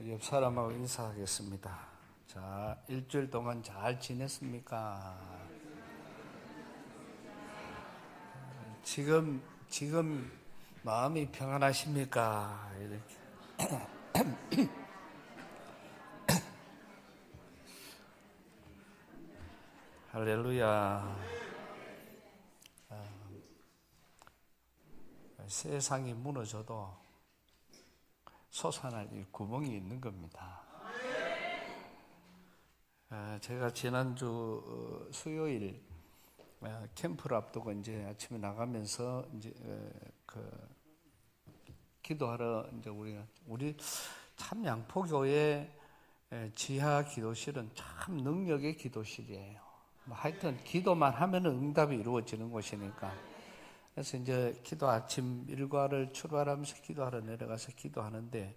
옆 사람하고 인사하겠습니다. 자, 일주일 동안 잘 지냈습니까? 지금 마음이 평안하십니까? 이렇게. 할렐루야. 세상이 무너져도 솟아날 이 구멍이 있는 겁니다. 제가 지난주 수요일 캠프를 앞두고 이제 아침에 나가면서 이제 기도하러 이제 우리 참 양포교회 지하 기도실은 참 능력의 기도실이에요. 하여튼 기도만 하면은 응답이 이루어지는 곳이니까. 그래서 이제 아침 일과를 출발하면서 기도하러 내려가서 기도하는데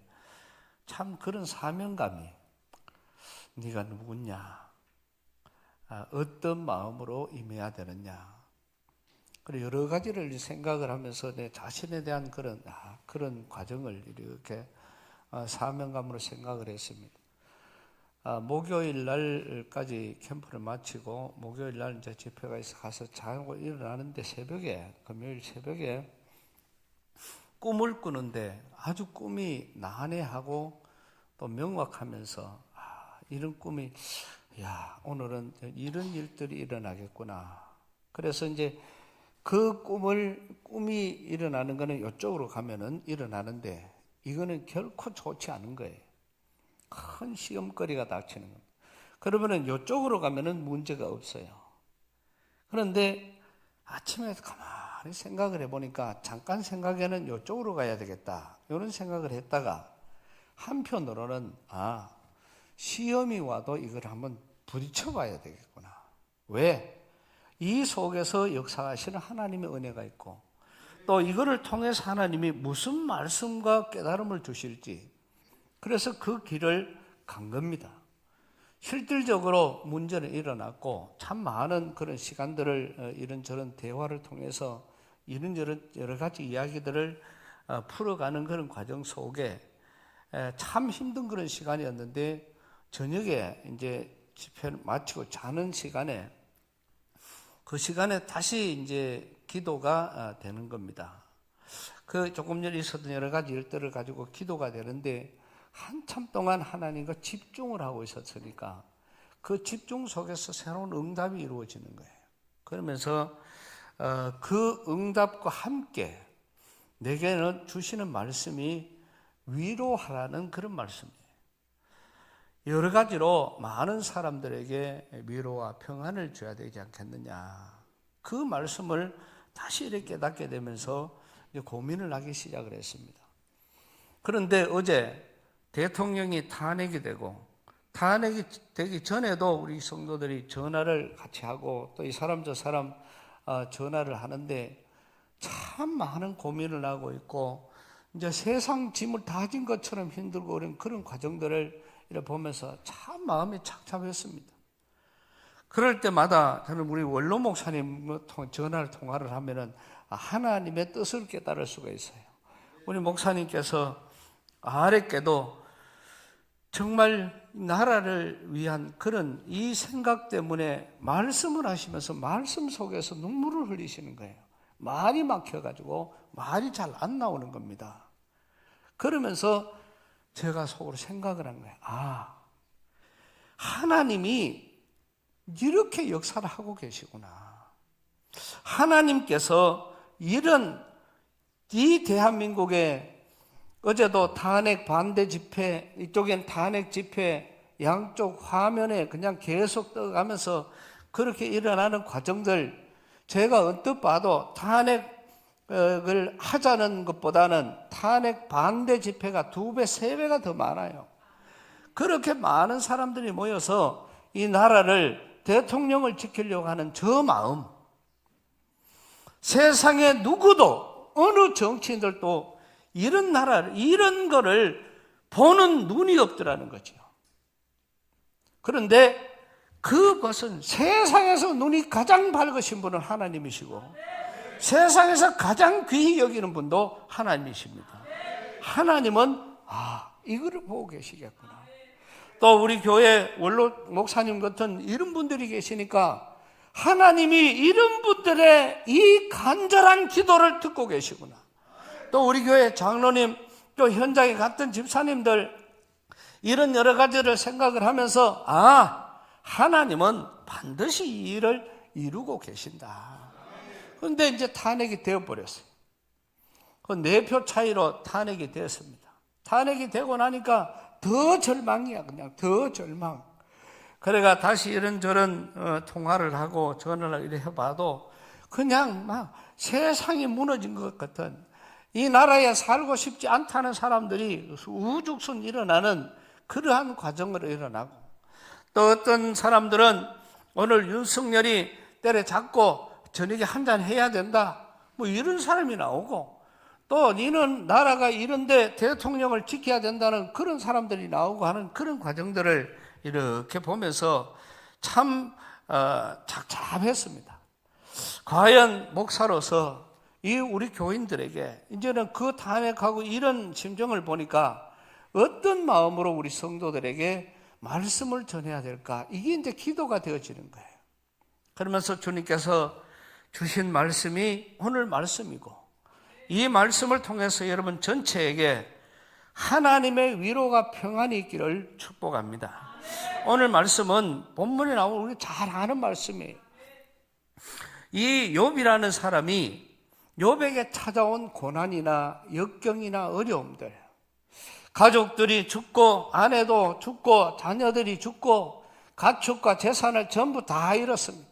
참 그런 사명감이, 네가 누구냐, 어떤 마음으로 임해야 되느냐, 그리고 여러 가지를 생각을 하면서 내 자신에 대한 그런 과정을 이렇게 사명감으로 생각을 했습니다. 목요일 날까지 캠프를 마치고 목요일 날 이제 집회가 있어 가서 자고 일어나는데 금요일 새벽에 꿈을 꾸는데 아주 꿈이 난해하고 또 명확하면서 이런 꿈이 오늘은 이런 일들이 일어나겠구나. 그래서 이제 그 꿈이 일어나는 거는 이쪽으로 가면은 일어나는데 이거는 결코 좋지 않은 거예요. 큰 시험거리가 닥치는 겁니다. 그러면은 이쪽으로 가면은 문제가 없어요. 그런데 아침에 가만히 생각을 해보니까 잠깐 생각에는 이쪽으로 가야 되겠다, 이런 생각을 했다가 한편으로는 시험이 와도 이걸 한번 부딪혀 봐야 되겠구나. 왜? 이 속에서 역사하시는 하나님의 은혜가 있고 또 이거를 통해서 하나님이 무슨 말씀과 깨달음을 주실지, 그래서 그 길을 간 겁니다. 실질적으로 문제는 일어났고 참 많은 그런 시간들을 이런저런 대화를 통해서 이런저런 여러 가지 이야기들을 풀어가는 그런 과정 속에 참 힘든 그런 시간이었는데 저녁에 이제 집회를 마치고 자는 시간에 그 시간에 다시 이제 기도가 되는 겁니다. 그 조금 전에 있었던 여러 가지 일들을 가지고 기도가 되는데 한참 동안 하나님과 집중을 하고 있었으니까 그 집중 속에서 새로운 응답이 이루어지는 거예요. 그러면서 그 응답과 함께 내게는 주시는 말씀이 위로하라는 그런 말씀이에요. 여러 가지로 많은 사람들에게 위로와 평안을 줘야 되지 않겠느냐, 그 말씀을 다시 이렇게 깨닫게 되면서 고민을 하기 시작을 했습니다. 그런데 어제 대통령이 탄핵이 되고, 탄핵이 되기 전에도 우리 성도들이 전화를 같이 하고 또 이 사람 저 사람 전화를 하는데 참 많은 고민을 하고 있고, 이제 세상 짐을 다 진 것처럼 힘들고 그런 과정들을 이렇게 보면서 참 마음이 착잡했습니다. 그럴 때마다 저는 우리 원로 목사님 통화를 하면은 하나님의 뜻을 깨달을 수가 있어요. 우리 목사님께서 아랫게도 정말 나라를 위한 그런 이 생각 때문에 말씀을 하시면서 말씀 속에서 눈물을 흘리시는 거예요. 말이 막혀가지고 말이 잘 안 나오는 겁니다. 그러면서 제가 속으로 생각을 한 거예요. 하나님이 이렇게 역사를 하고 계시구나. 하나님께서 이 대한민국에 어제도 탄핵 반대 집회, 이쪽엔 탄핵 집회, 양쪽 화면에 그냥 계속 떠가면서 그렇게 일어나는 과정들, 제가 언뜻 봐도 탄핵을 하자는 것보다는 탄핵 반대 집회가 2배, 3배가 더 많아요. 그렇게 많은 사람들이 모여서 이 나라를, 대통령을 지키려고 하는 저 마음, 세상에 누구도, 어느 정치인들도 이런 나라를, 이런 거를 보는 눈이 없더라는 거죠. 그런데 그것은 세상에서 눈이 가장 밝으신 분은 하나님이시고 세상에서 가장 귀히 여기는 분도 하나님이십니다. 하나님은 이거를 보고 계시겠구나. 또 우리 교회 원로 목사님 같은 이런 분들이 계시니까 하나님이 이런 분들의 이 간절한 기도를 듣고 계시구나. 또 우리 교회 장로님, 또 현장에 갔던 집사님들, 이런 여러 가지를 생각을 하면서 하나님은 반드시 이 일을 이루고 계신다. 그런데 이제 탄핵이 되어버렸어요. 그 4표 차이로 탄핵이 되었습니다. 탄핵이 되고 나니까 더 절망이야. 그냥 더 절망. 그래가 다시 이런저런 통화를 하고 전화를 이렇게 해봐도 그냥 막 세상이 무너진 것 같은, 이 나라에 살고 싶지 않다는 사람들이 우죽순 일어나는 그러한 과정으로 일어나고, 또 어떤 사람들은 오늘 윤석열이 때려잡고 저녁에 한잔 해야 된다, 뭐 이런 사람이 나오고, 또 니는 나라가 이런데 대통령을 지켜야 된다는 그런 사람들이 나오고 하는 그런 과정들을 이렇게 보면서 참 착잡했습니다. 과연 목사로서 이 우리 교인들에게 이제는 그 탄핵하고 이런 심정을 보니까 어떤 마음으로 우리 성도들에게 말씀을 전해야 될까? 이게 이제 기도가 되어지는 거예요. 그러면서 주님께서 주신 말씀이 오늘 말씀이고, 이 말씀을 통해서 여러분 전체에게 하나님의 위로가 평안이 있기를 축복합니다. 오늘 말씀은 본문에 나오는 우리 잘 아는 말씀이에요. 이 욥이라는 사람이 욥에게 찾아온 고난이나 역경이나 어려움들, 가족들이 죽고 아내도 죽고 자녀들이 죽고 가축과 재산을 전부 다 잃었습니다.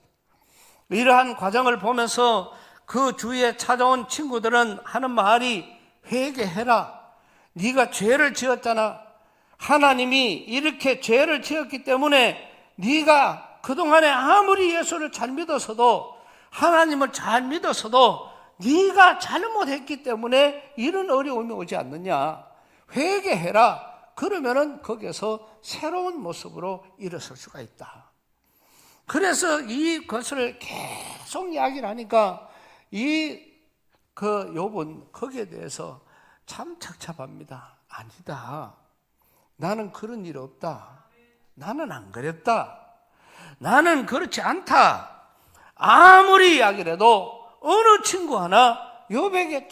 이러한 과정을 보면서 그 주위에 찾아온 친구들은 하는 말이 회개해라. 네가 죄를 지었잖아. 하나님이 이렇게 죄를 지었기 때문에 네가 그동안에 아무리 예수를 잘 믿었어도, 하나님을 잘 믿었어도 네가 잘못했기 때문에 이런 어려움이 오지 않느냐. 회개해라. 그러면은 거기에서 새로운 모습으로 일어설 수가 있다. 그래서 이것을 계속 이야기를 하니까 욥은 거기에 대해서 참 착잡합니다. 아니다. 나는 그런 일 없다. 나는 안 그랬다. 나는 그렇지 않다. 아무리 이야기를 해도 어느 친구 하나 욥에게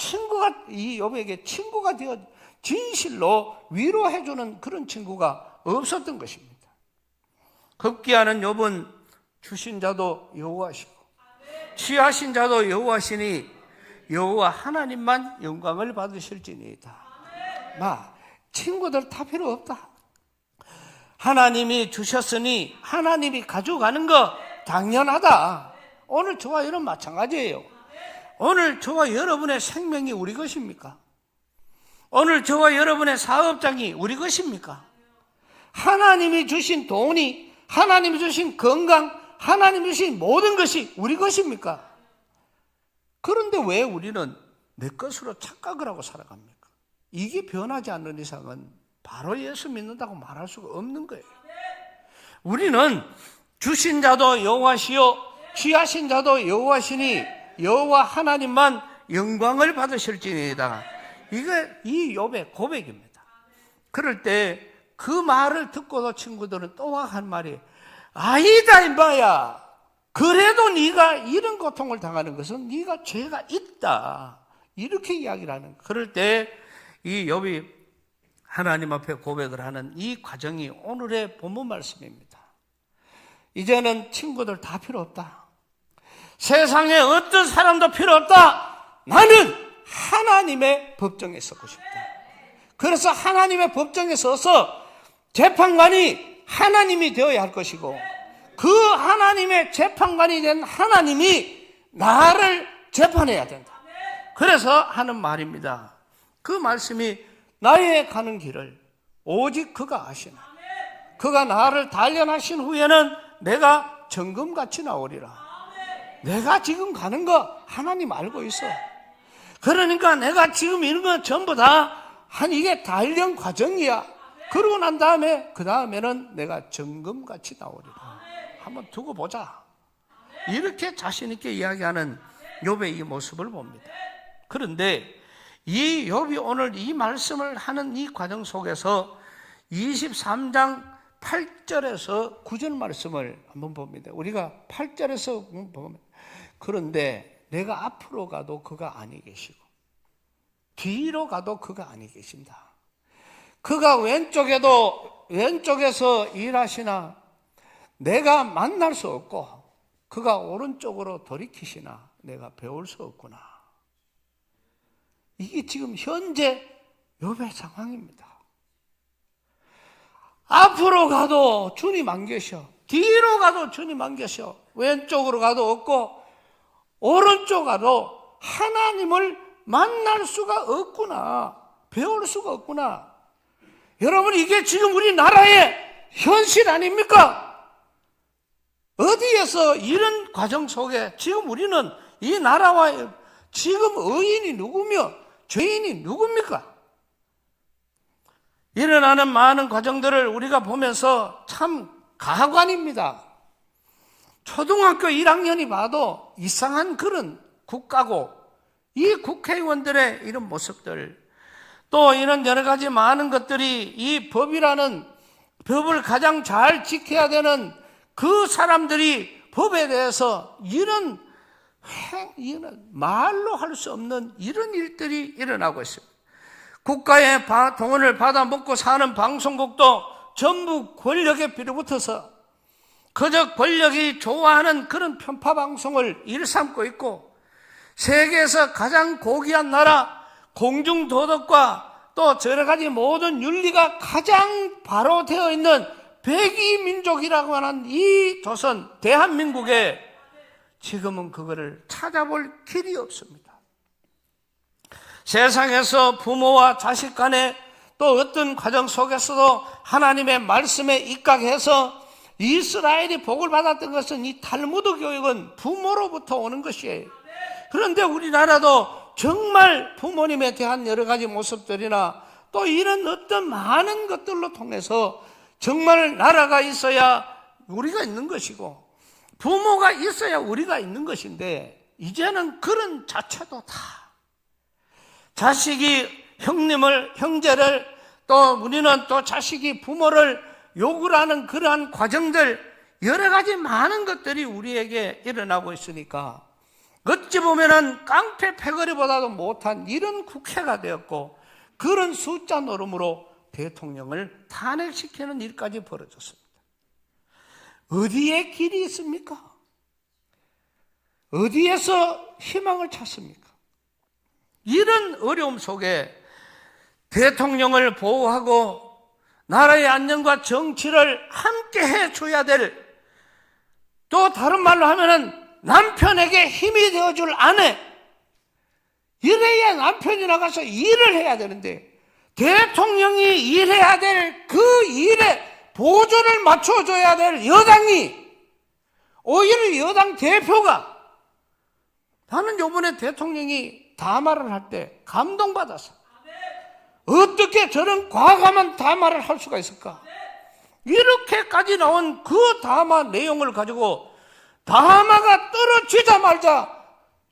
친구가 되어 진실로 위로해주는 그런 친구가 없었던 것입니다. 급기야는 욥은 주신 자도 여호와시고 취하신 자도 여호와시니 여호와 하나님만 영광을 받으실지니이다. 친구들 다 필요 없다. 하나님이 주셨으니 하나님이 가져가는 거 당연하다. 오늘 저와 여러분 마찬가지예요. 오늘 저와 여러분의 생명이 우리 것입니까? 오늘 저와 여러분의 사업장이 우리 것입니까? 하나님이 주신 돈이, 하나님이 주신 건강, 하나님이 주신 모든 것이 우리 것입니까? 그런데 왜 우리는 내 것으로 착각을 하고 살아갑니까? 이게 변하지 않는 이상은 바로 예수 믿는다고 말할 수가 없는 거예요. 우리는 주신 자도 여호와시요 취하신 자도 여호와시니 여호와 하나님만 영광을 받으실지니이다. 이게 이 욥의 고백입니다. 그럴 때 그 말을 듣고도 친구들은 또 한 말이 아니다 임바야. 그래도 네가 이런 고통을 당하는 것은 네가 죄가 있다. 이렇게 이야기를 하는 거예요. 그럴 때 이 욥이 하나님 앞에 고백을 하는 이 과정이 오늘의 본문 말씀입니다. 이제는 친구들 다 필요 없다. 세상에 어떤 사람도 필요 없다. 나는 하나님의 법정에 서고 싶다. 그래서 하나님의 법정에 서서 재판관이 하나님이 되어야 할 것이고, 그 하나님의 재판관이 된 하나님이 나를 재판해야 된다. 그래서 하는 말입니다. 그 말씀이 나의 가는 길을 오직 그가 아시나. 그가 나를 단련하신 후에는 내가 정금같이 나오리라. 내가 지금 가는 거 하나님 알고 있어. 그러니까 내가 지금 이런 건 전부 다 이게 단련 과정이야. 그러고 난 다음에 그 다음에는 내가 정금같이 나오리라. 한번 두고 보자. 이렇게 자신 있게 이야기하는 욥의 이 모습을 봅니다. 그런데 이 욥이 오늘 이 말씀을 하는 이 과정 속에서 23장 8절에서 9절 말씀을 한번 봅니다. 우리가 8절에서 보면, 그런데 내가 앞으로 가도 그가 아니 계시고 뒤로 가도 그가 아니 계신다. 그가 왼쪽에서 일하시나 내가 만날 수 없고 그가 오른쪽으로 돌이키시나 내가 배울 수 없구나. 이게 지금 현재 욥의 상황입니다. 앞으로 가도 주님 안 계셔. 뒤로 가도 주님 안 계셔. 왼쪽으로 가도 없고 오른쪽 가도 하나님을 만날 수가 없구나. 배울 수가 없구나. 여러분, 이게 지금 우리나라의 현실 아닙니까? 어디에서 이런 과정 속에 지금 우리는 이 나라와 지금 의인이 누구며 죄인이 누굽니까? 일어나는 많은 과정들을 우리가 보면서 참 가관입니다. 초등학교 1학년이 봐도 이상한 그런 국가고 이 국회의원들의 이런 모습들, 또 이런 여러 가지 많은 것들이 이 법이라는 법을 가장 잘 지켜야 되는 그 사람들이 법에 대해서 이런 말로 할 수 없는 이런 일들이 일어나고 있습니다. 국가의 돈을 받아 먹고 사는 방송국도 전부 권력에 빌어붙어서 그저 권력이 좋아하는 그런 편파 방송을 일삼고 있고, 세계에서 가장 고귀한 나라 공중도덕과 또 여러 가지 모든 윤리가 가장 바로 되어 있는 백이민족이라고 하는 이 조선 대한민국에 지금은 그거를 찾아볼 길이 없습니다. 세상에서 부모와 자식 간에 또 어떤 과정 속에서도 하나님의 말씀에 입각해서 이스라엘이 복을 받았던 것은 이 탈무드 교육은 부모로부터 오는 것이에요. 그런데 우리나라도 정말 부모님에 대한 여러 가지 모습들이나 또 이런 어떤 많은 것들로 통해서 정말 나라가 있어야 우리가 있는 것이고 부모가 있어야 우리가 있는 것인데, 이제는 그런 자체도 다 자식이 형제를, 또 우리는 또 자식이 부모를 욕을 하는 그러한 과정들, 여러 가지 많은 것들이 우리에게 일어나고 있으니까 어찌 보면은 깡패 패거리보다도 못한 이런 국회가 되었고, 그런 숫자 노름으로 대통령을 탄핵시키는 일까지 벌어졌습니다. 어디에 길이 있습니까? 어디에서 희망을 찾습니까? 이런 어려움 속에 대통령을 보호하고 나라의 안녕과 정치를 함께 해줘야 될, 또 다른 말로 하면은 남편에게 힘이 되어줄 아내, 이래야 남편이 나가서 일을 해야 되는데 대통령이 일해야 될 그 일에 보조를 맞춰줘야 될 여당이, 오히려 여당 대표가, 나는 이번에 대통령이 담화를 할 때 감동받았어. 어떻게 저런 과감한 담화를 할 수가 있을까? 이렇게까지 나온 그 담화 내용을 가지고 담화가 떨어지자마자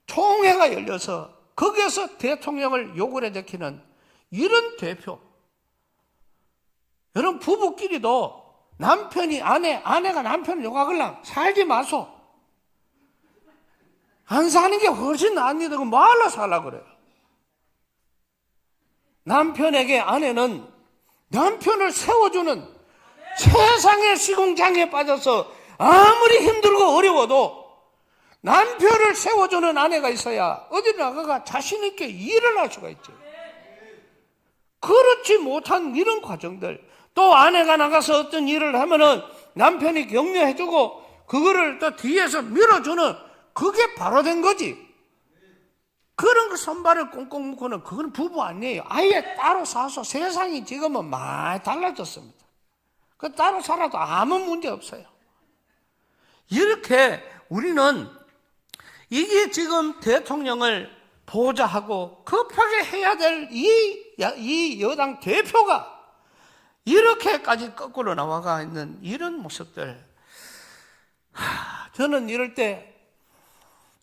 총회가 열려서 거기에서 대통령을 욕을 해제키는 이런 대표. 여러분, 부부끼리도 남편이 아내가 남편을 욕하걸랑 살지 마소. 안 사는 게 훨씬 낫니다. 말로 살라고 그래요. 남편에게 아내는 남편을 세워주는, 세상의 시궁장에 빠져서 아무리 힘들고 어려워도 남편을 세워주는 아내가 있어야 어디 나가가 자신 있게 일을 할 수가 있죠. 그렇지 못한 이런 과정들, 또 아내가 나가서 어떤 일을 하면은 남편이 격려해주고 그거를 또 뒤에서 밀어주는, 그게 바로 된 거지. 그런 거 손발을 꽁꽁 묶고는 그건 부부 아니에요. 아예 따로 사서, 세상이 지금은 많이 달라졌습니다. 그 따로 살아도 아무 문제 없어요. 이렇게 우리는 이게 지금 대통령을 보좌하고 급하게 해야 될 이 여당 대표가 이렇게까지 거꾸로 나와가 있는 이런 모습들, 저는 이럴 때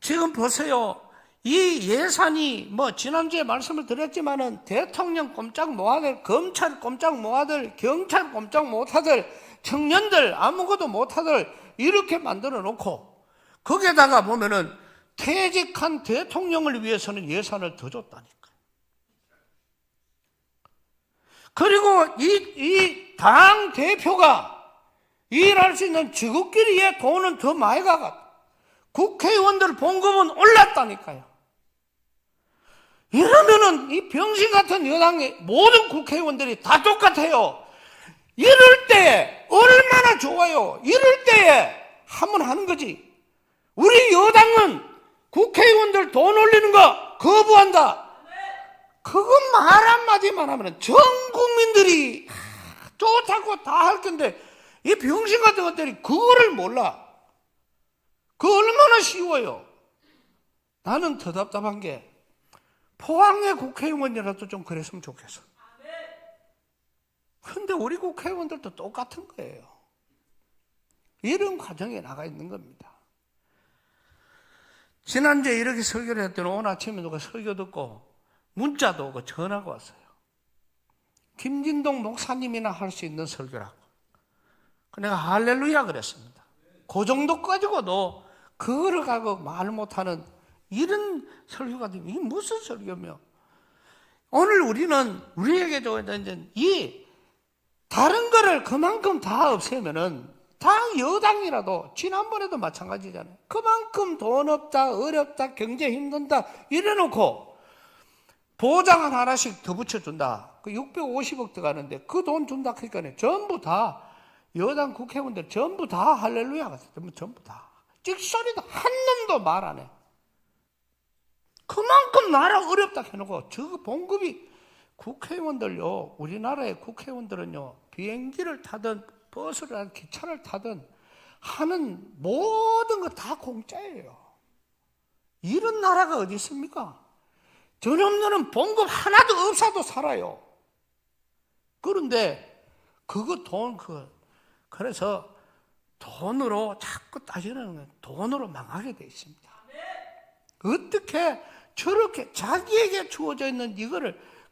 지금 보세요. 이 예산이 지난주에 말씀을 드렸지만은 대통령 꼼짝 못하들, 검찰 꼼짝 못하들, 경찰 꼼짝 못하들, 청년들 아무것도 못하들 이렇게 만들어 놓고 거기에다가 보면은 퇴직한 대통령을 위해서는 예산을 더 줬다니까요. 그리고 이 당 대표가 일할 수 있는 지극끼리의 돈은 더 많이 가가 국회의원들 봉급은 올랐다니까요. 이러면은 이 병신 같은 여당의 모든 국회의원들이 다 똑같아요. 이럴 때 얼마나 좋아요. 이럴 때에 하면 하는 거지. 우리 여당은 국회의원들 돈 올리는 거 거부한다. 그거 말 한마디만 하면 전 국민들이 좋다고 다 할 건데 이 병신 같은 것들이 그거를 몰라. 그거 얼마나 쉬워요. 나는 더 답답한 게 포항의 국회의원이라도 좀 그랬으면 좋겠어. 근데 우리 국회의원들도 똑같은 거예요. 이런 과정에 나가 있는 겁니다. 지난주에 이렇게 설교를 했더니 오늘 아침에 누가 설교 듣고 문자도 오고 전화가 왔어요. 김진동 목사님이나 할 수 있는 설교라고. 내가 할렐루야 그랬습니다. 그 정도 가지고도 그거를 가고 말 못하는 이런 설교가 되면 이게 무슨 설교며? 오늘 우리는 우리에게 이제 이 다른 거를 그만큼 다 없애면은 다 여당이라도 지난번에도 마찬가지잖아요. 그만큼 돈 없다, 어렵다, 경제 힘든다 이래놓고 보장 하나씩 더 붙여준다. 그 650억 들어가는데 그 돈 준다 그러니까 전부 다 여당 국회의원들 전부 다 할렐루야가 전부 다 찍소리도 한 놈도 말 안 해. 그만큼 나라 어렵다 해놓고 저 봉급이 국회의원들요, 우리나라의 국회의원들은요 비행기를 타든 버스를 타든 기차를 타든 하는 모든 거 다 공짜예요. 이런 나라가 어디 있습니까? 저놈들은 봉급 하나도 없어도 살아요. 그런데 그거 돈 그래서 돈으로 자꾸 따지는 건 돈으로 망하게 돼 있습니다. 어떻게 저렇게 자기에게 주어져 있는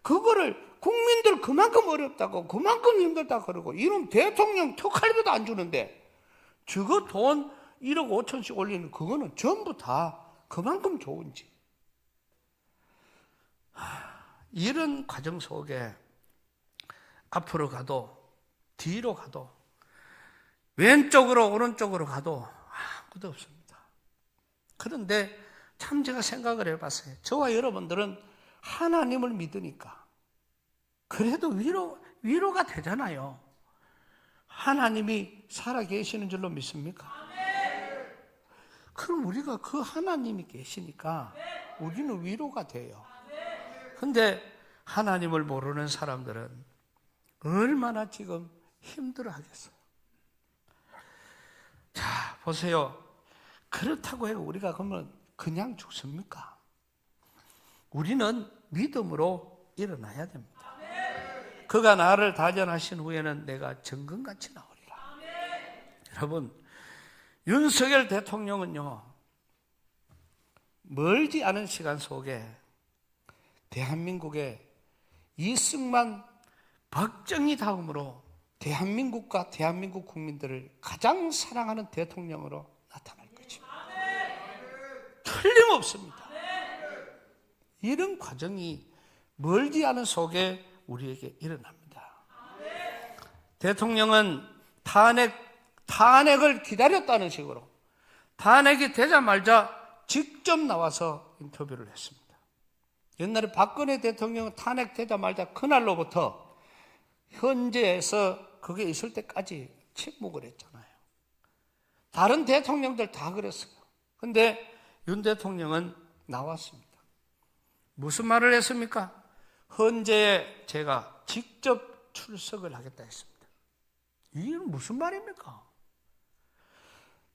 그거를 국민들 그만큼 어렵다고 그만큼 힘들다고 그러고 이런 대통령 특활비도 안 주는데 저거 돈 1억 5천씩 올리는 그거는 전부 다 그만큼 좋은지. 이런 과정 속에 앞으로 가도 뒤로 가도 왼쪽으로 오른쪽으로 가도 아무것도 없습니다. 그런데 참 제가 생각을 해봤어요. 저와 여러분들은 하나님을 믿으니까 그래도 위로가 되잖아요. 하나님이 살아계시는 줄로 믿습니까? 그럼 우리가 그 하나님이 계시니까 우리는 위로가 돼요. 근데 하나님을 모르는 사람들은 얼마나 지금 힘들어 하겠어요. 자, 보세요. 그렇다고 해서 우리가 그러면 그냥 죽습니까? 우리는 믿음으로 일어나야 됩니다. 그가 나를 다전하신 후에는 내가 정금같이 나오리라. 여러분, 윤석열 대통령은요, 멀지 않은 시간 속에 대한민국의 이승만, 박정희 다음으로 대한민국과 대한민국 국민들을 가장 사랑하는 대통령으로 나타날 거죠. 틀림없습니다. 이런 과정이 멀지 않은 속에 우리에게 일어납니다. 대통령은 탄핵을 기다렸다는 식으로 탄핵이 되자마자 직접 나와서 인터뷰를 했습니다. 옛날에 박근혜 대통령은 탄핵되자마자 그날로부터 현재에서 그게 있을 때까지 침묵을 했잖아요. 다른 대통령들 다 그랬어요. 근데 윤 대통령은 나왔습니다. 무슨 말을 했습니까? 헌재에 제가 직접 출석을 하겠다 했습니다. 이게 무슨 말입니까?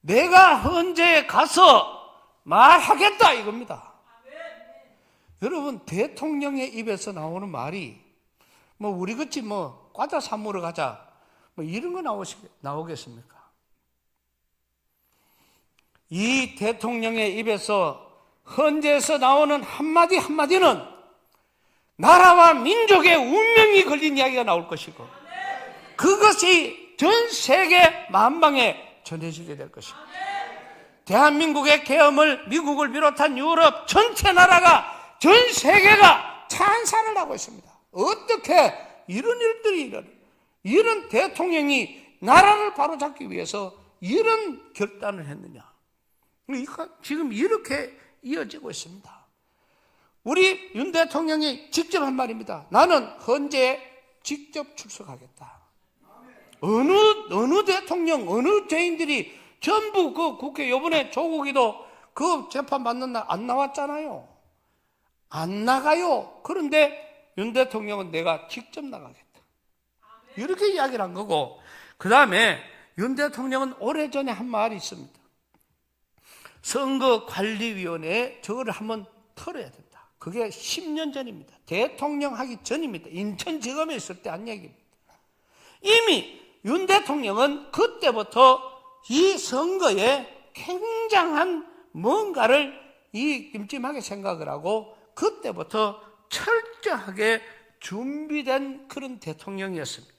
내가 헌재에 가서 말하겠다 이겁니다. 여러분, 대통령의 입에서 나오는 말이 우리같이 과자 사 먹으러 가자 이런 거 나오겠습니까? 이 대통령의 입에서 헌재에서 나오는 한마디 한마디는 나라와 민족의 운명이 걸린 이야기가 나올 것이고, 그것이 전 세계 만방에 전해지게 될 것입니다. 대한민국의 계엄을 미국을 비롯한 유럽 전체 나라가, 전 세계가 찬사를 하고 있습니다. 어떻게 이런 일들이 일어나요? 이런 대통령이 나라를 바로잡기 위해서 이런 결단을 했느냐? 지금 이렇게 이어지고 있습니다. 우리 윤 대통령이 직접 한 말입니다. 나는 헌재에 직접 출석하겠다. 어느 대통령, 어느 죄인들이 전부 그 국회, 요번에 조국이도 그 재판 받는 날 안 나왔잖아요. 안 나가요. 그런데 윤 대통령은 내가 직접 나가겠다. 이렇게 이야기를 한 거고, 그 다음에 윤 대통령은 오래전에 한 말이 있습니다. 선거관리위원회에 저거를 한번 털어야 된다. 그게 10년 전입니다. 대통령 하기 전입니다. 인천지검에 있을 때 한 얘기입니다. 이미 윤 대통령은 그때부터 이 선거에 굉장한 뭔가를 찜찜하게 생각을 하고 그때부터 철저하게 준비된 그런 대통령이었습니다.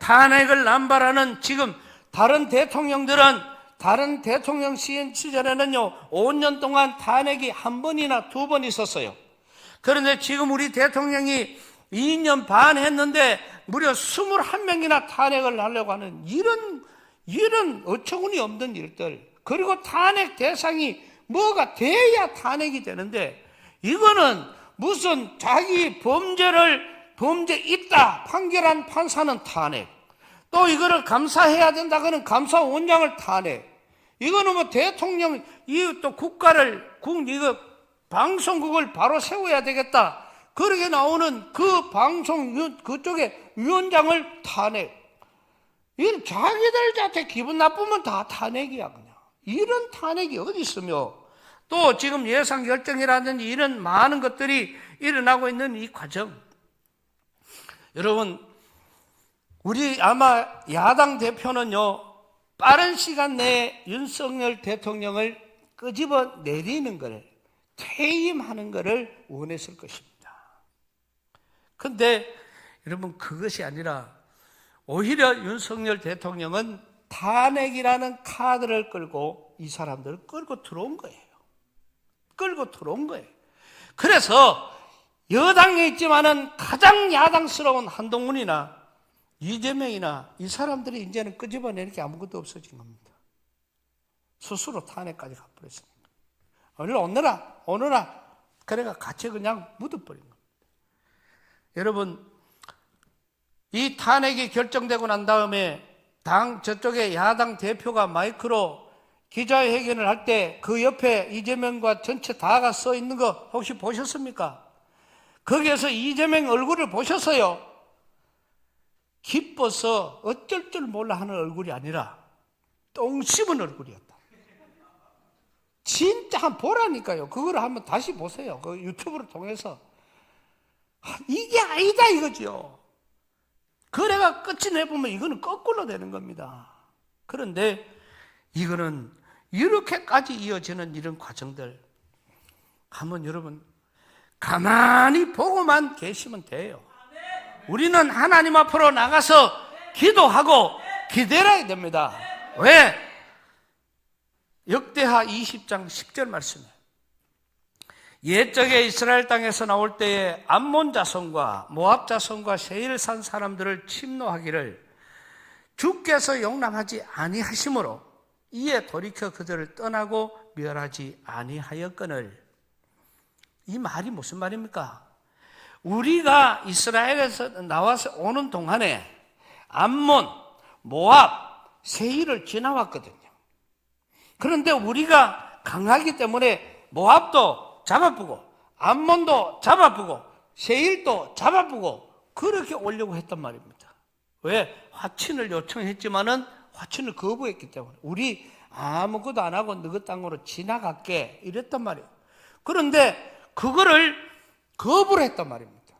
탄핵을 남발하는 지금 다른 대통령 시절에는요 5년 동안 탄핵이 한 번이나 두 번 있었어요. 그런데 지금 우리 대통령이 2년 반 했는데 무려 21명이나 탄핵을 하려고 하는 이런 어처구니 없는 일들, 그리고 탄핵 대상이 뭐가 돼야 탄핵이 되는데, 이거는 무슨 자기 범죄 있다 판결한 판사는 탄핵, 또 이거를 감사해야 된다 그러는 감사원장을 탄핵, 이거는 뭐 대통령 또 이거 방송국을 바로 세워야 되겠다 그렇게 나오는 그 방송 그쪽에 위원장을 탄핵. 이건 자기들 자체 기분 나쁘면 다 탄핵이야. 그냥 이런 탄핵이 어디 있으며, 또 지금 예산 결정이라든지 이런 많은 것들이 일어나고 있는 이 과정, 여러분 우리 아마 야당 대표는요 빠른 시간 내에 윤석열 대통령을 끄집어 내리는 것을, 퇴임하는 것을 원했을 것입니다. 그런데 여러분 그것이 아니라 오히려 윤석열 대통령은 탄핵이라는 카드를 끌고 이 사람들을 끌고 들어온 거예요. 그래서 여당에 있지만은 가장 야당스러운 한동훈이나 이재명이나 이 사람들이 이제는 끄집어내는 게 아무것도 없어진 겁니다. 스스로 탄핵까지 가버렸습니다. 오너라 그래가 같이 그냥 묻어버린 겁니다. 여러분 이 탄핵이 결정되고 난 다음에 저쪽에 야당 대표가 마이크로 기자회견을 할 때 그 옆에 이재명과 전체 다가 써 있는 거 혹시 보셨습니까? 거기에서 이재명 얼굴을 보셨어요? 기뻐서 어쩔 줄 몰라 하는 얼굴이 아니라 똥 씹은 얼굴이었다. 진짜 한번 보라니까요. 그거를 한번 다시 보세요. 그 유튜브를 통해서. 이게 아니다 이거죠. 그래가 끝이 내보면 이거는 거꾸로 되는 겁니다. 그런데 이거는 이렇게까지 이어지는 이런 과정들 한번 여러분 가만히 보고만 계시면 돼요. 우리는 하나님 앞으로 나가서 기도하고 기다려야 됩니다. 왜? 역대하 20장 10절 말씀이에요. 옛적에 이스라엘 땅에서 나올 때에 암몬 자손과 모압 자손과 세일 산 사람들을 침노하기를 주께서 용납하지 아니하심으로 이에 돌이켜 그들을 떠나고 멸하지 아니하였거늘. 이 말이 무슨 말입니까? 우리가 이스라엘에서 나와서 오는 동안에 암몬, 모압, 세일을 지나왔거든요. 그런데 우리가 강하기 때문에 모압도 잡아보고 암몬도 잡아보고 세일도 잡아보고 그렇게 오려고 했단 말입니다. 왜? 화친을 요청했지만은 화친을 거부했기 때문에 우리 아무것도 안 하고 너희 땅으로 지나갈게 이랬단 말이에요. 그런데 그거를 거부를 했단 말입니다.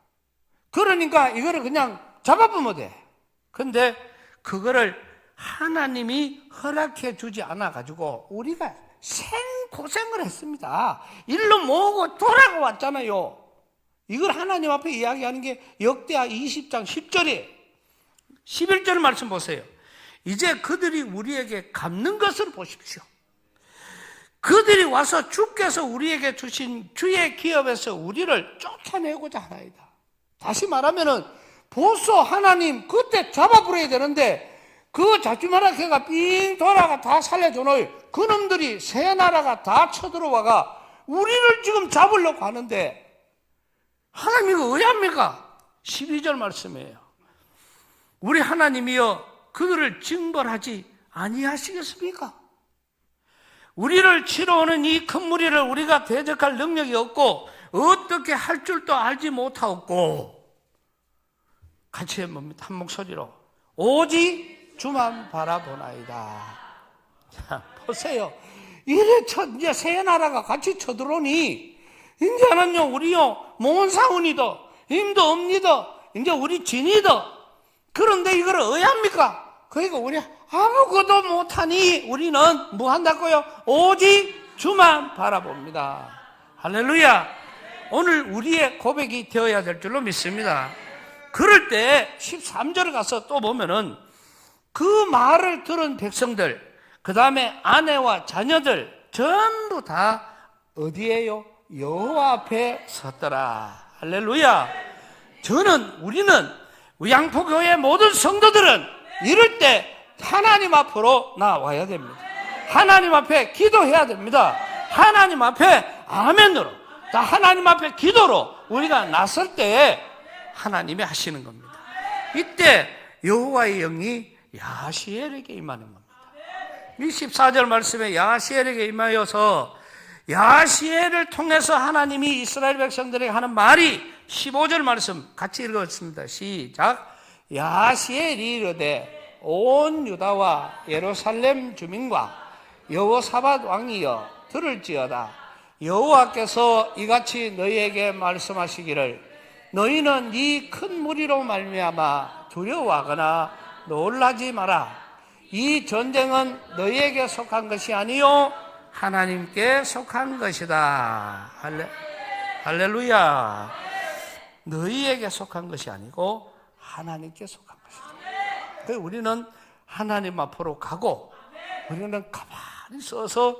그러니까 이거를 그냥 잡아보면 돼. 근데 그거를 하나님이 허락해 주지 않아 가지고 우리가 고생을 했습니다. 일로 모으고 돌아왔잖아요. 이걸 하나님 앞에 이야기하는 게 역대하 20장 10절이에요. 11절 말씀 보세요. 이제 그들이 우리에게 갚는 것을 보십시오. 그들이 와서 주께서 우리에게 주신 주의 기업에서 우리를 쫓아내고자 하나이다. 다시 말하면은 보소 하나님 그때 잡아버려야 되는데 그 자주마라 걔가 삥 돌아가 다 살려주노이 그놈들이 새 나라가 다 쳐들어와가 우리를 지금 잡으려고 하는데 하나님 이거 의합니까? 12절 말씀이에요. 우리 하나님이여 그들을 징벌하지 아니하시겠습니까? 우리를 치러 오는 이 큰 무리를 우리가 대적할 능력이 없고 어떻게 할 줄도 알지 못하고 같이 한 목소리로 오직 주만 바라보나이다. 자, 보세요. 이래 이제 새 나라가 같이 쳐들어오니 이제는요 우리요 모은사운이다 힘도 없니다 이제 우리 진이다. 그런데 이걸 의합니까? 그러니까 우리 아무것도 못하니 우리는 뭐 한다고요? 오직 주만 바라봅니다. 할렐루야. 오늘 우리의 고백이 되어야 될 줄로 믿습니다. 그럴 때 13절에 가서 또 보면은 그 말을 들은 백성들 그 다음에 아내와 자녀들 전부 다 어디에요? 여호와 앞에 섰더라. 할렐루야. 우리는 양포교회 모든 성도들은 이럴 때 하나님 앞으로 나와야 됩니다. 하나님 앞에 기도해야 됩니다. 하나님 앞에 아멘으로 다 하나님 앞에 기도로 우리가 나설 때에 하나님이 하시는 겁니다. 이때 여호와의 영이 야시엘에게 임하는 겁니다. 14절 말씀에 야시엘에게 임하여서 야시엘을 통해서 하나님이 이스라엘 백성들에게 하는 말이 15절 말씀 같이 읽었습니다. 시작. 야시엘이 이르되 온 유다와 예루살렘 주민과 여호사밧 왕이여 들을지어다. 여호와께서 이같이 너희에게 말씀하시기를 너희는 이 큰 무리로 말미암아 두려워하거나 놀라지 마라. 이 전쟁은 너희에게 속한 것이 아니요 하나님께 속한 것이다. 할렐루야. 너희에게 속한 것이 아니고 하나님께 속한 것이다. 그래서 우리는 하나님 앞으로 가고 우리는 가만히 서서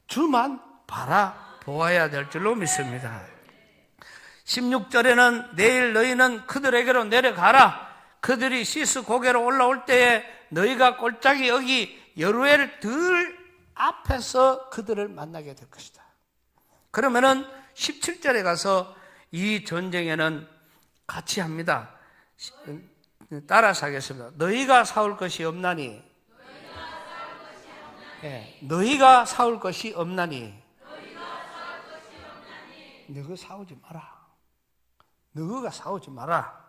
주만 바라보아야 될 줄로 믿습니다. 16절에는 내일 너희는 그들에게로 내려가라. 그들이 시스 고개로 올라올 때에 너희가 골짜기 여기 여루엘 들 앞에서 그들을 만나게 될 것이다. 그러면은 17절에 가서 이 전쟁에는 같이 합니다. 따라서 하겠습니다. 너희가 싸울 것이 없나니 너희가 싸울 것이 없나니 너희가 싸우지 마라. 너희가 싸우지 마라.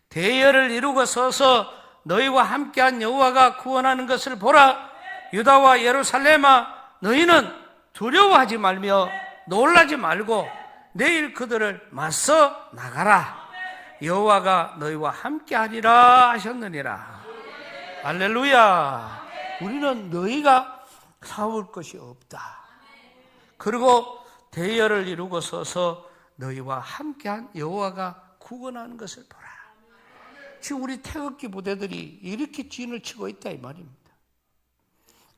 대열을 이루고 서서 너희와 함께한 여호와가 구원하는 것을 보라. 유다와 예루살렘아 너희는 두려워하지 말며 놀라지 말고 내일 그들을 맞서 나가라. 여호와가 너희와 함께하리라 하셨느니라. 할렐루야. 우리는 너희가 싸울 것이 없다. 그리고 대열을 이루고 서서 너희와 함께한 여호와가 구원하는 것을 보라. 지금 우리 태극기 부대들이 이렇게 진을 치고 있다 이 말입니다.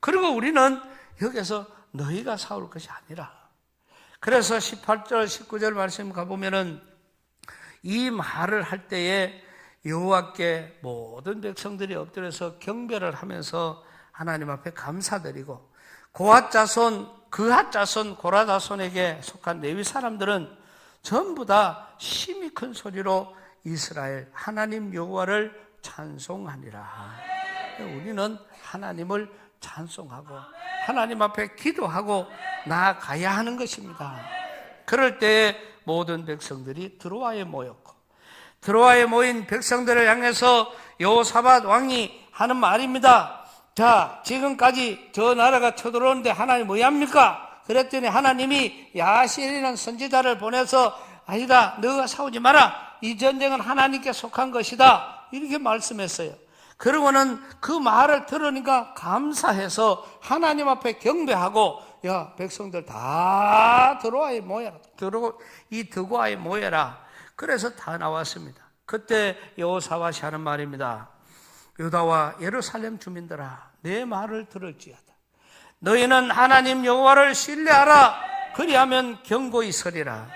그리고 우리는 여기서 너희가 싸울 것이 아니라 그래서 18절 19절 말씀 가보면은 이 말을 할 때에 여호와께 모든 백성들이 엎드려서 경배를 하면서 하나님 앞에 감사드리고 고핫 자손 그핫 자손 고라 자손에게 속한 레위 사람들은 전부 다 힘이 큰 소리로 이스라엘 하나님 여호와를 찬송하니라. 우리는 하나님을 찬송하고 하나님 앞에 기도하고 나아가야 하는 것입니다. 그럴 때에 모든 백성들이 드로아에 모였고 드로아에 모인 백성들을 향해서 여호사밧 왕이 하는 말입니다. 자, 지금까지 저 나라가 쳐들어오는데 하나님 뭐 합니까? 그랬더니 하나님이 야시엘이라는 선지자를 보내서 아니다, 너가 싸우지 마라. 이 전쟁은 하나님께 속한 것이다. 이렇게 말씀했어요. 그러고는 그 말을 들으니까 감사해서 하나님 앞에 경배하고, 야, 백성들 다 들어와 모여라. 이 드고아에 모여라. 그래서 다 나왔습니다. 그때 여호사밧이 하는 말입니다. 유다와 예루살렘 주민들아, 내 말을 들을지어다. 너희는 하나님 여호와를 신뢰하라. 그리하면 견고히 서리라.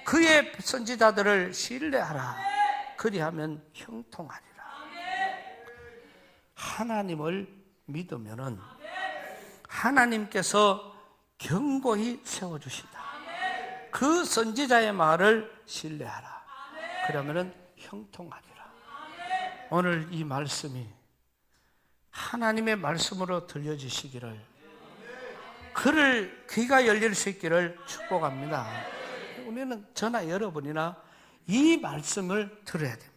그의 선지자들을 신뢰하라. 그리하면 형통하리라. 하나님을 믿으면은 하나님께서 견고히 세워주신다. 그 선지자의 말을 신뢰하라. 그러면은 형통하리라. 오늘 이 말씀이 하나님의 말씀으로 들려지시기를, 그를 귀가 열릴 수 있기를 축복합니다. 우리는 저나 여러분이나 이 말씀을 들어야 됩니다.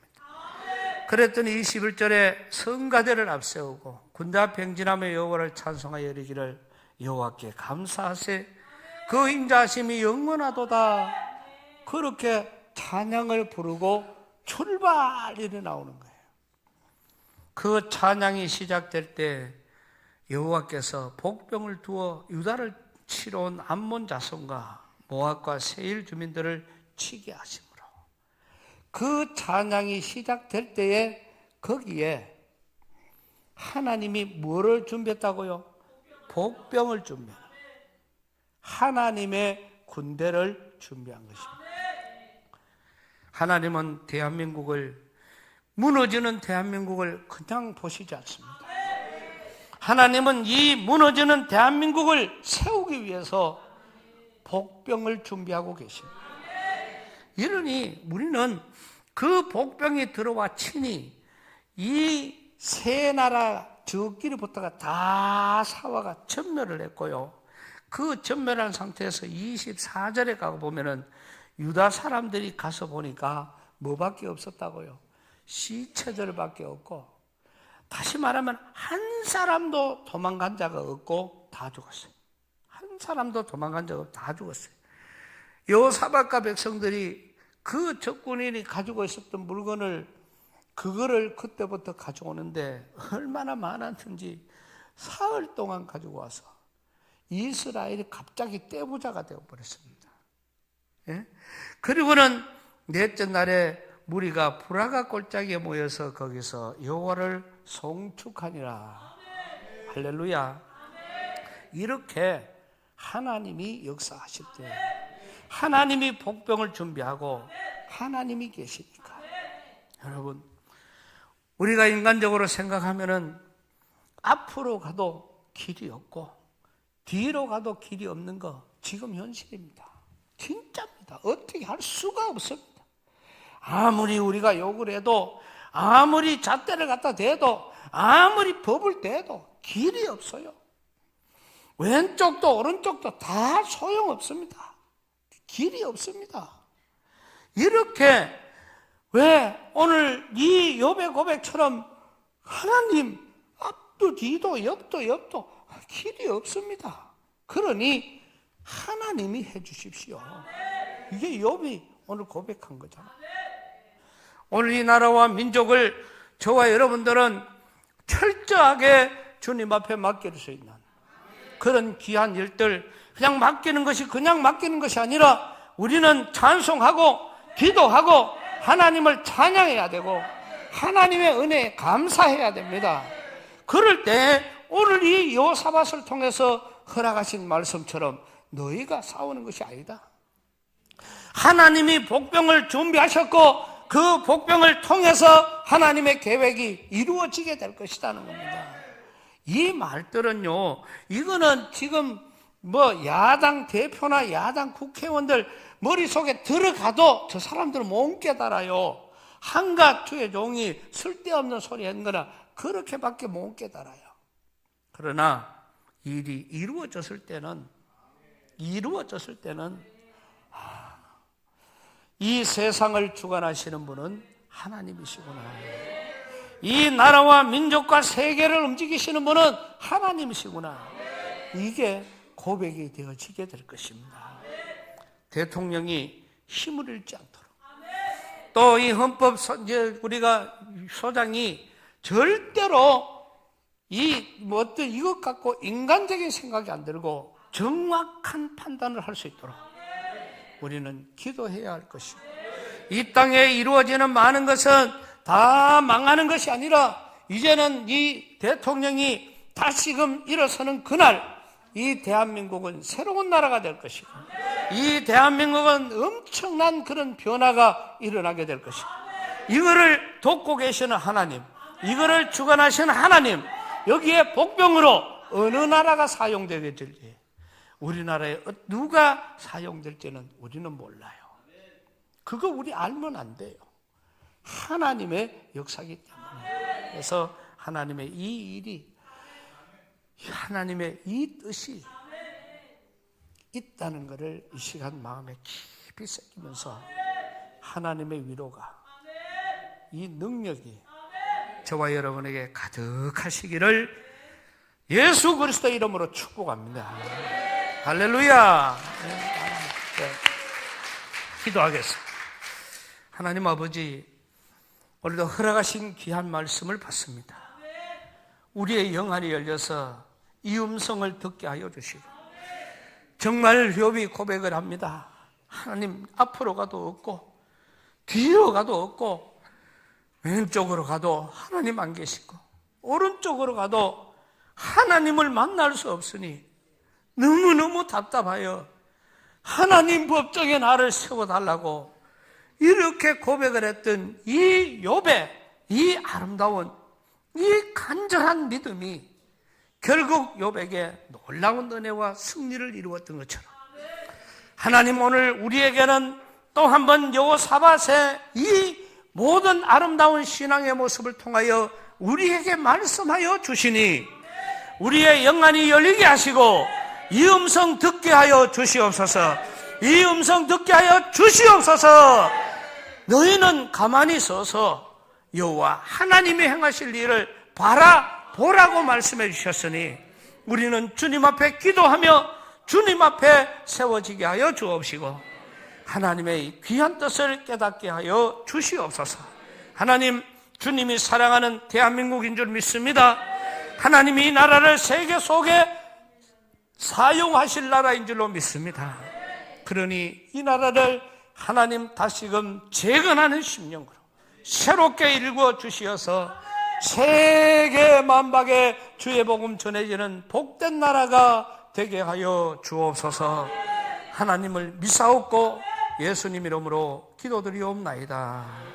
그랬더니 21절에 성가대를 앞세우고 군대 앞 행진하며 여호와를 찬송하여 이르기를, 여호와께 감사하세. 그 인자하심이 영원하도다. 그렇게 찬양을 부르고 출발이 나오는 거예요. 그 찬양이 시작될 때 여호와께서 복병을 두어 유다를 치러 온 암몬 자손과 모압과 세일 주민들을 치게 하심으로, 그 찬양이 시작될 때에 거기에 하나님이 뭐를 준비했다고요? 복병을 준비한, 하나님의 군대를 준비한 것입니다. 하나님은 대한민국을, 무너지는 대한민국을 그냥 보시지 않습니다. 하나님은 이 무너지는 대한민국을 세우기 위해서 복병을 준비하고 계십니다. 이러니 우리는 그 복병이 들어와 치니 이 세 나라 저끼리부터가 다 사화가 전멸을 했고요. 그 전멸한 상태에서 24절에 가고 보면은 유다 사람들이 가서 보니까 뭐밖에 없었다고요? 시체들밖에 없고, 다시 말하면 한 사람도 도망간 자가 없고 다 죽었어요. 한 사람도 도망간 자가 없고 다 죽었어요. 여호사밧과 백성들이 그 적군인이 가지고 있었던 물건을, 그거를 그때부터 가져오는데 얼마나 많았는지 사흘 동안 가지고 와서 이스라엘이 갑자기 떼부자가 되어버렸습니다. 예? 그리고는 넷째 날에 무리가 브라가 골짜기에 모여서 거기서 여호와를 송축하니라. 할렐루야. 이렇게 하나님이 역사하실 때, 하나님이 복병을 준비하고 하나님이 계시니까, 여러분, 우리가 인간적으로 생각하면은 앞으로 가도 길이 없고 뒤로 가도 길이 없는 거 지금 현실입니다. 진짜입니다. 어떻게 할 수가 없습니다. 아무리 우리가 욕을 해도, 아무리 잣대를 갖다 대도, 아무리 법을 대도 길이 없어요. 왼쪽도 오른쪽도 다 소용없습니다. 길이 없습니다. 이렇게, 왜 오늘 이 욥의 고백처럼 하나님 앞도 뒤도 옆도 길이 없습니다. 그러니 하나님이 해주십시오. 이게 욥이 오늘 고백한 거잖아요. 오늘 이 나라와 민족을 저와 여러분들은 철저하게 주님 앞에 맡길 수 있는 그런 귀한 일들, 그냥 맡기는 것이 아니라 우리는 찬송하고 기도하고 하나님을 찬양해야 되고 하나님의 은혜에 감사해야 됩니다. 그럴 때 오늘 이 여호사밧을 통해서 허락하신 말씀처럼 너희가 싸우는 것이 아니다. 하나님이 복병을 준비하셨고 그 복병을 통해서 하나님의 계획이 이루어지게 될 것이라는 겁니다. 이 말들은요, 이거는 지금 야당 대표나 야당 국회의원들 머릿속에 들어가도 저 사람들은 못 깨달아요. 한갓 주의 종이 쓸데없는 소리 하는 거나 그렇게밖에 못 깨달아요. 그러나 일이 이루어졌을 때는 이 세상을 주관하시는 분은 하나님이시구나. 이 나라와 민족과 세계를 움직이시는 분은 하나님이시구나. 이게 고백이 되어지게 될 것입니다. 대통령이 힘을 잃지 않도록, 또 이 헌법 우리가 소장이 절대로 어떤 이것 갖고 인간적인 생각이 안 들고 정확한 판단을 할 수 있도록 우리는 기도해야 할 것이고, 이 땅에 이루어지는 많은 것은 다 망하는 것이 아니라 이제는 이 대통령이 다시금 일어서는 그날 이 대한민국은 새로운 나라가 될 것이고, 이 대한민국은 엄청난 그런 변화가 일어나게 될 것이고, 이거를 돕고 계시는 하나님, 이거를 주관하시는 하나님, 여기에 복병으로 어느 나라가 사용되게 될지, 우리나라에 누가 사용될지는 우리는 몰라요. 그거 우리 알면 안 돼요. 하나님의 역사이기 때문에. 그래서 하나님의 이 일이, 하나님의 이 뜻이 있다는 것을 이 시간 마음에 깊이 새기면서 하나님의 위로가, 이 능력이 저와 여러분에게 가득하시기를 예수 그리스도의 이름으로 축복합니다. 할렐루야. 네. 기도하겠습니다. 하나님 아버지, 오늘도 허락하신 귀한 말씀을 받습니다. 우리의 영안이 열려서 이 음성을 듣게 하여 주시고, 정말 욥이 고백을 합니다. 하나님, 앞으로 가도 없고 뒤로 가도 없고 왼쪽으로 가도 하나님 안 계시고 오른쪽으로 가도 하나님을 만날 수 없으니 너무너무 답답하여 하나님 법정에 나를 세워달라고 이렇게 고백을 했던 이 욥의 이 아름다운 이 간절한 믿음이 결국 욥에게 놀라운 은혜와 승리를 이루었던 것처럼, 하나님 오늘 우리에게는 또 한 번 여호사밧의 이 모든 아름다운 신앙의 모습을 통하여 우리에게 말씀하여 주시니 우리의 영안이 열리게 하시고 이 음성 듣게 하여 주시옵소서. 이 음성 듣게 하여 주시옵소서. 너희는 가만히 서서 여호와 하나님이 행하실 일을 바라보라고 말씀해 주셨으니 우리는 주님 앞에 기도하며 주님 앞에 세워지게 하여 주옵시고 하나님의 귀한 뜻을 깨닫게 하여 주시옵소서. 하나님, 주님이 사랑하는 대한민국인 줄 믿습니다. 하나님이 이 나라를 세계 속에 사용하실 나라인 줄로 믿습니다. 그러니 이 나라를 하나님 다시금 재건하는 심령으로 새롭게 일구어 주시어서 세계 만박에 주의 복음 전해지는 복된 나라가 되게 하여 주옵소서. 하나님을 미사옵고 예수님 이름으로 기도드리옵나이다.